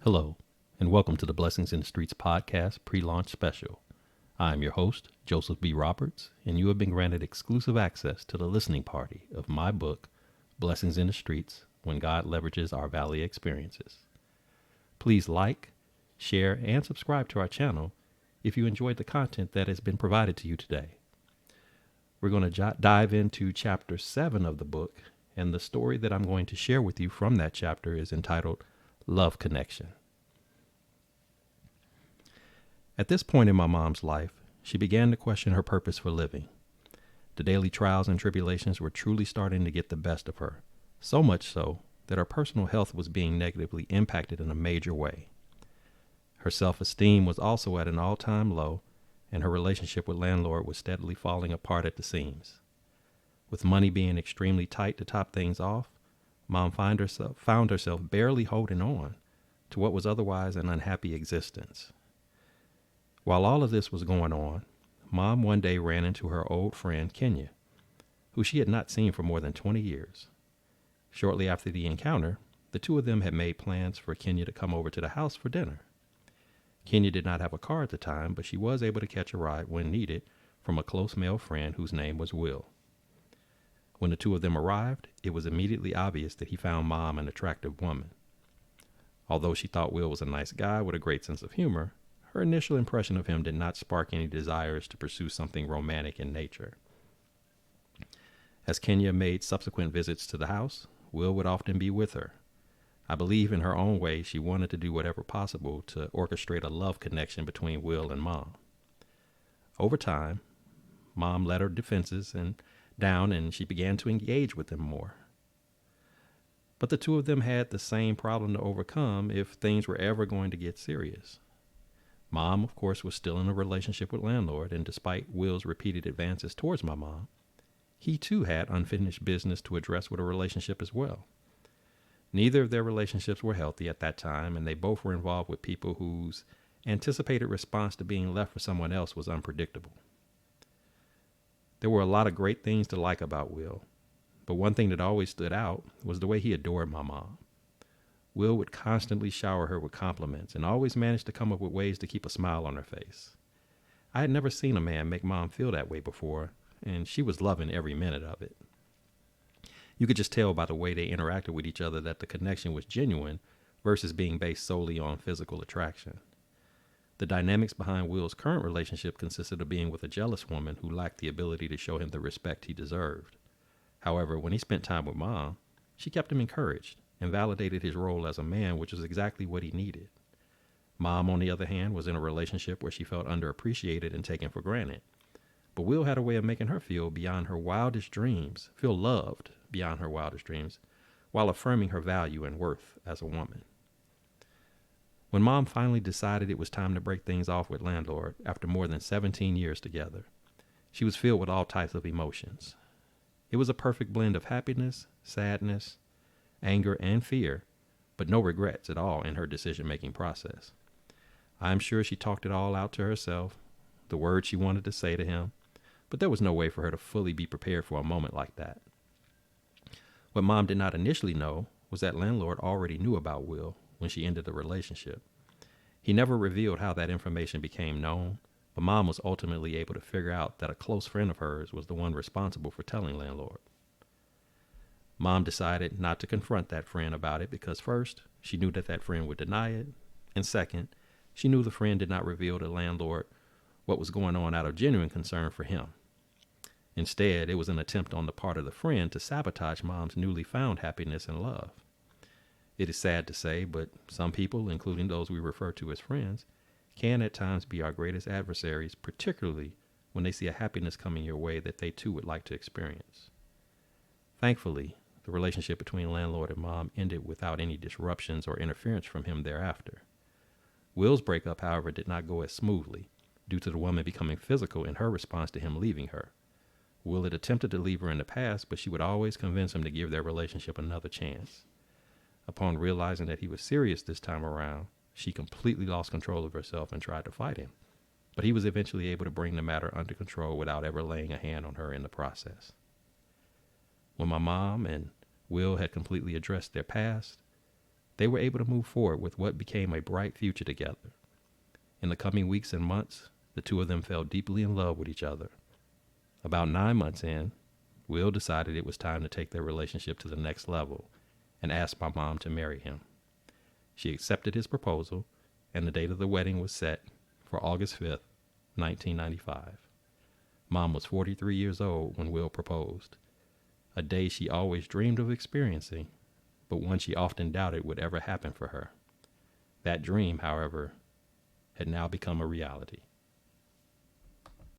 Hello, and welcome to the Blessings in the Streets podcast pre-launch special. I am your host, Joseph B. Roberts, and you have been granted exclusive access to the listening party of my book, Blessings in the Streets, When God Leverages Our Valley Experiences. Please like, share, and subscribe to our channel if you enjoyed the content that has been provided to you today. We're going to dive into chapter 7 of the book, and the story that I'm going to share with you from that chapter is entitled Love Connection. At this point in my mom's life, she began to question her purpose for living. The daily trials and tribulations were truly starting to get the best of her, so much so that her personal health was being negatively impacted in a major way. Her self-esteem was also at an all-time low, and her relationship with landlord was steadily falling apart at the seams. With money being extremely tight to top things off, Mom found herself barely holding on to what was otherwise an unhappy existence. While all of this was going on, Mom one day ran into her old friend Kenya, who she had not seen for more than 20 years. Shortly after the encounter, the two of them had made plans for Kenya to come over to the house for dinner. Kenya did not have a car at the time, but she was able to catch a ride when needed from a close male friend whose name was Will. When the two of them arrived, it was immediately obvious that he found Mom an attractive woman. Although she thought Will was a nice guy with a great sense of humor, her initial impression of him did not spark any desires to pursue something romantic in nature. As Kenya made subsequent visits to the house, Will would often be with her. I believe in her own way she wanted to do whatever possible to orchestrate a love connection between Will and Mom. Over time, Mom let her defenses down and she began to engage with him more. But the two of them had the same problem to overcome if things were ever going to get serious. Mom, of course, was still in a relationship with landlord, and despite Will's repeated advances towards my mom, he too had unfinished business to address with a relationship as well. Neither of their relationships were healthy at that time, and they both were involved with people whose anticipated response to being left for someone else was unpredictable. There were a lot of great things to like about Will, but one thing that always stood out was the way he adored my mom. Will would constantly shower her with compliments and always managed to come up with ways to keep a smile on her face. I had never seen a man make Mom feel that way before, and she was loving every minute of it. You could just tell by the way they interacted with each other that the connection was genuine versus being based solely on physical attraction. The dynamics behind Will's current relationship consisted of being with a jealous woman who lacked the ability to show him the respect he deserved. However, when he spent time with Mom, she kept him encouraged and validated his role as a man, which was exactly what he needed. Mom, on the other hand, was in a relationship where she felt underappreciated and taken for granted. But Will had a way of making her feel loved beyond her wildest dreams, while affirming her value and worth as a woman. When Mom finally decided it was time to break things off with landlord after more than 17 years together, she was filled with all types of emotions. It was a perfect blend of happiness, sadness, anger, and fear, but no regrets at all in her decision-making process. I'm sure she talked it all out to herself, the words she wanted to say to him, but there was no way for her to fully be prepared for a moment like that. What Mom did not initially know was that landlord already knew about Will when she ended the relationship. He never revealed how that information became known, but Mom was ultimately able to figure out that a close friend of hers was the one responsible for telling landlord. Mom decided not to confront that friend about it because first, she knew that friend would deny it, and second, she knew the friend did not reveal to landlord what was going on out of genuine concern for him. Instead, it was an attempt on the part of the friend to sabotage Mom's newly found happiness and love. It is sad to say, but some people, including those we refer to as friends, can at times be our greatest adversaries, particularly when they see a happiness coming your way that they too would like to experience. Thankfully, the relationship between landlord and Mom ended without any disruptions or interference from him thereafter. Will's breakup, however, did not go as smoothly, due to the woman becoming physical in her response to him leaving her. Will had attempted to leave her in the past, but she would always convince him to give their relationship another chance. Upon realizing that he was serious this time around, she completely lost control of herself and tried to fight him. But he was eventually able to bring the matter under control without ever laying a hand on her in the process. When my mom and Will had completely addressed their past, They were able to move forward with what became a bright future together. In the coming weeks and months, the two of them fell deeply in love with each other. About 9 months in, Will decided it was time to take their relationship to the next level and asked my mom to marry him. She accepted his proposal, and the date of the wedding was set for August 5th, 1995. Mom was 43 years old when Will proposed, a day she always dreamed of experiencing, but one she often doubted would ever happen for her. That dream, however, had now become a reality.